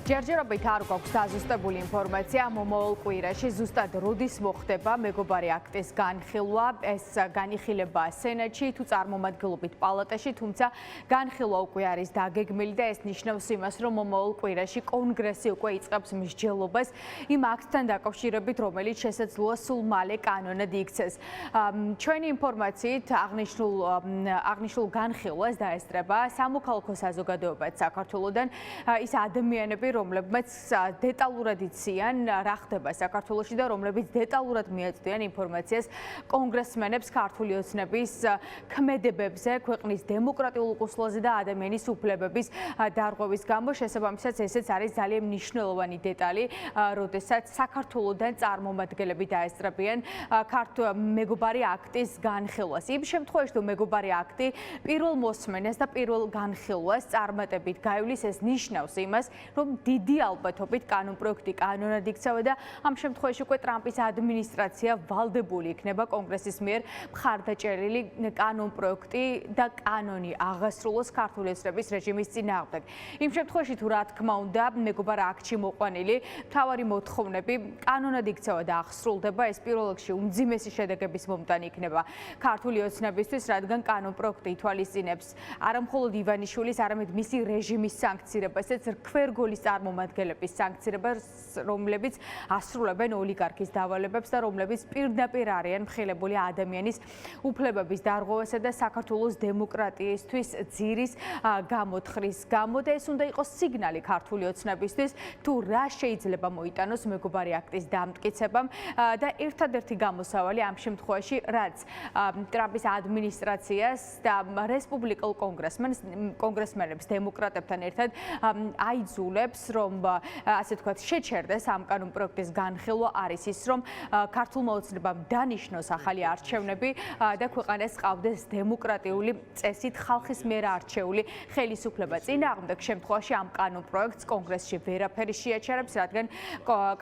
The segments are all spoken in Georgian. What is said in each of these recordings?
ჯერჯერობით არ გვაქვს დაზუსტებული ინფორმაცია მომავალ კვირაში ზუსტად როდის მოხდება მეგობარი აქტის განხილვა. ეს განიხილება სენატში თუ წარმომადგენლობით პალატაში, თუმცა განხილვა უკვე არის დაგეგმილი და ეს ნიშნავს იმას, რომ მომავალ კვირაში კონგრესი უკვე იწყებს მსჯელობას იმ აქტთან დაკავშირებით, რომელიც შესაძლოა სულ მალე კანონად იქცეს. ჩვენი ინფორმაციით აღნიშნულ განხილვას დაესწრება სამოქალაქო საზოგადოებაც საქართველოდან ის ადამიანები, რომლებმაც დეტალურად იციან რა ხდება საქართველოში და რომლებიც დეტალურად მიაწვდიან ინფორმაციას კონგრესმენებს ქართული ოცნების ქმედებებზე ქვეყნის დემოკრატიულ უყურსლოზე და ადამიანის უფლებების დარღვევის გამო. შესაბამისად, ესეც არის ძალიან მნიშვნელოვანი დეტალი, როდესაც საქართველოდან წარმომადგენლები დაესწრებიან მეგობარი აქტის განხილვას. იმ შემთხვევაში, რომ მეგობარი აქტი პირველ მოსმენას და პირველ განხილვას წარმატებით გაივლის, ეს ნიშნავს იმას, რომ დიდი ალბათობით კანონპროექტი კანონად იქცევა და ამ შემთხვევაში უკვე ტრამპის ადმინისტრაცია ვალდებული იქნება კონგრესის მიერ მხარდაჭერილი კანონპროექტი და კანონი აღასრულოს ქართული ოცნების რეჟიმის წინააღმდეგ. იმ შემთხვევაში თუ რა თქმა უნდა მეგობარ აქტში მოყვანილი მთავარი მოთხოვნები კანონად იქცევა და აღსრულდება, ეს პირველ რიგში უმძიმესი შედეგების მომტანი იქნება ქართული ოცნებისთვის, რადგან კანონპროექტი ითვალისწინებს არა მხოლოდ ივანიშვილის, არამედ მისი რეჟიმის სანქცირებას, ესეც რქვერგოლის წარმომადგენლების სანქცირებას, რომლებიც ასრულებენ ოლიგარქის დავალებებს და რომლებიც პირდაპირ არიან მხილებული ადამიანის უფლებების დარღვევასა და საქართველოს დემოკრატიისთვის ძირის გამოთხრის გამო და ეს უნდა იყოს სიგნალი ქართული ოცნებისთვის, თუ რა შეიძლება მოიტანოს მეგობარი აქტის დამტკიცებამ და ერთადერთი გამოსავალი ამ შემთხვევაში, რაც ტრამპის ადმინისტრაციას და რესპუბლიკელ კონგრესმენებს დემოკრატებთან ერთად აიძულებს, რომ ასე თქვათ შეჩერდეს ამ კანონპროექტის განხილვა არის ის, რომ ქართულმა ოცნებამ დანიშნოს ახალი არჩევნები და ქვეყანას ყავდეს დემოკრატიული წესით ხალხის მიერ არჩეული ხელისუფლება. წინააღმდეგ შემთხვევაში ამ კანონპროექტს კონგრესში ვერაფერი შეაჩერებს, რადგან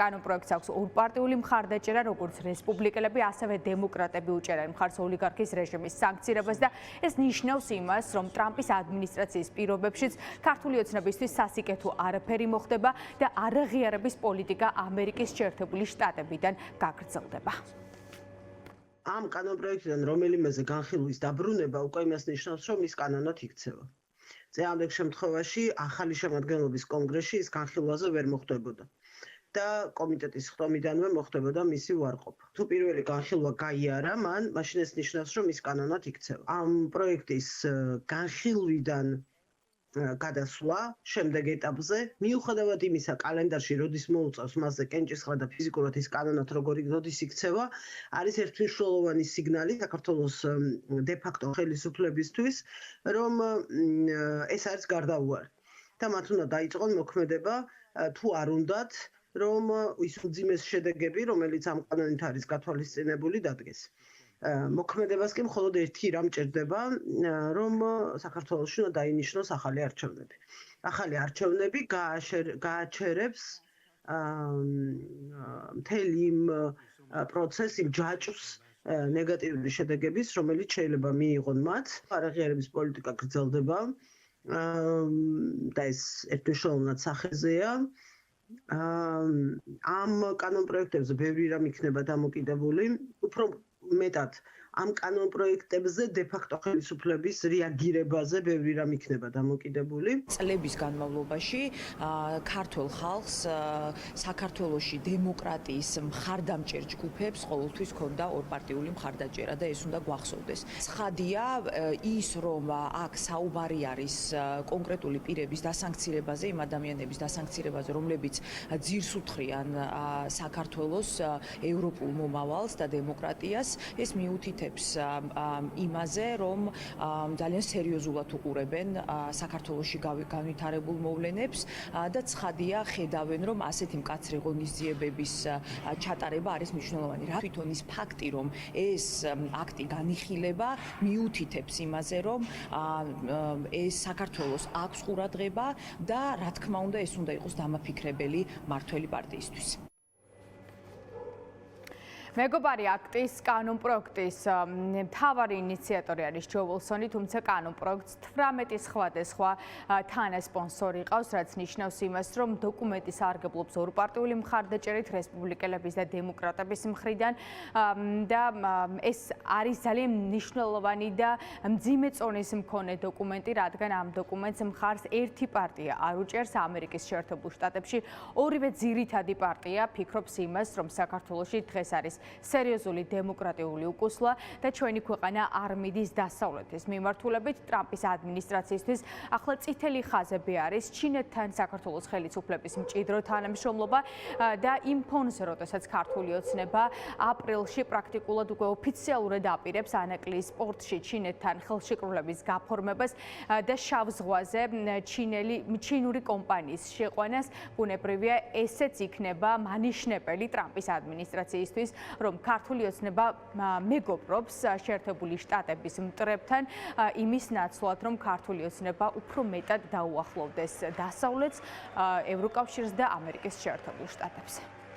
კანონპროექტს აქვს ორპარტიული მხარდაჭერა, როგორც რესპუბლიკელები, ასევე დემოკრატები უჭერენ მხარს ოლიგარქის რეჟიმის სანქცირებას და ეს ნიშნავს იმას, რომ ტრამპის ადმინისტრაციის პირობებშიც ქართული ოცნებისთვის სასიკეთო არაფერი მოხდება და არაღიარების პოლიტიკა ამერიკის შეერთებული შტატებიდან გაგრძელდება. ამ კანონპროექტიდან რომელიმეზე განხილვის დაბრუნება უკვე იმას ნიშნავს, რომ ის კანონად იქცევა. წინააღმდეგ შემთხვევაში ახალი შემადგენლობის კონგრესში ის განხილვაზე ვერ მოხდებოდა და კომიტეტის ხდომიდანვე მოხდებოდა მისი უარყოფა. თუ პირველი განხილვა გაიარა, მაშინ ეს ნიშნავს, რომ ის კანონად იქცევა. ამ პროექტის განხილვიდან გადასვლა შემდეგ ეტაპზე, მიუხედავად იმისა, კალენდარში როდის მოუწევს მასზე კენჭისყრა და ფიზიკურად ის კანონად როდის იქცევა, არის ერთმნიშვნელოვანი სიგნალი საქართველოს დე-ფაქტო ხელისუფლებისთვის, რომ ეს არის გარდაუვალი და მათ უნდა დაიწყონ მოქმედება თუ არ უნდათ, რომ ის უძიმეს შედეგები, რომელიც ამ კანონით არის გათვალისწინებული, დადგეს. მოქმედებას კი მხოლოდ ერთი რამ ჭირდება, რომ საქართველოში უნდა დაინიშნოს ახალი არჩევნები. ახალი არჩევნები გააჩერებს მთელი იმ პროცესს, იმ ჯაჭვს ნეგატიური შედეგების, რომელიც შეიძლება მიიღონ მათ. არაღიარების პოლიტიკა გრძელდება და ეს ერთმნიშვნელოვნად სახეზეა. ამ კანონპროექტებზე ბევრი რამ იქნება დამოკიდებული, უფრო მეტად ამ კანონპროექტებზე დე-ფაქტო ხელისუფლების რეაგირებაზე ბევრი რამ იქნება დამოკიდებული. წლების განმავლობაში ქართულ ხალხს საქართველოში დემოკრატიის მხარდამჭერ ჯგუფებს ყოველთვის ჰქონდა ორპარტიული მხარდაჭერა და ეს უნდა გვახსოვდეს. ცხადია ის, რომ აქ საუბარი არის კონკრეტული პირების დასანქცირებაზე, იმ ადამიანების დასანქცირებაზე, რომლებიც ძირს უთხრიან საქართველოს ევროპულ მომავალს და დემოკრატიას, ეს მიუთითებს იმაზე, რომ ძალიან სერიოზულად უყურებენ საქართველოში განვითარებულ მოვლენებს და ცხადია ხედავენ, რომ ასეთი მკაცრი ღონისძიებების ჩატარება არის მნიშვნელოვანი. რა თვითონ ის ფაქტი, რომ ეს აქტი განიხილება, მიუთითებს იმაზე, რომ ეს საქართველოს აქვს ყურადღება და რა თქმა უნდა, ეს უნდა იყოს დამაფიქრებელი მმართველი პარტიისთვის. მეგობარი აქტის კანონპროექტის მთავარი ინიციატორი არის ჯო უილსონი, თუმცა კანონპროექტს 18 სხვადასხვა თანასპონსორი ყავს, რაც ნიშნავს იმას, რომ დოკუმენტი სარგებლობს ორპარტიული მხარდაჭერით რესპუბლიკელების და დემოკრატების მხრიდან და ეს არის ძალიან მნიშვნელოვანი და მძიმე წონის მქონე დოკუმენტი, რადგან ამ დოკუმენტს მხარს ერთი პარტია არ უჭერს ამერიკის შეერთებულ შტატებში. ორივე ძირითადი პარტია ფიქრობს იმას, რომ საქართველოში დღეს არის სერიოზული დემოკრატიული უკუსლა და ჩვენი ქვეყანა არ მიდის დასავლეთის მიმართულებით. ტრამპის ადმინისტრაციისთვის ახლა წითელი ხაზები არის ჩინეთთან საქართველოს ხელისუფლების მჭიდრო თანამშრომლობა და იმ ფონზე, როდესაც ქართული ოცნება აპრილში პრაქტიკულად უკვე ოფიციალურად აპირებს ანაკლიის პორტში ჩინეთთან ხელშეკრულების გაფორმებას და შავ ზღვაზე ჩინური კომპანიის შეყვანას, ბუნებრივია ესეც იქნება მანიშნებელი ტრამპის ადმინისტრაციისთვის, რომ ქართული ოცნება მეგობრობს შეერთებული შტატების მტრებთან იმის ნაცვლად, რომ ქართული ოცნება უფრო მეტად დაუახლოვდეს დასავლეთს, ევროკავშირს და ამერიკის შეერთებულ შტატებს.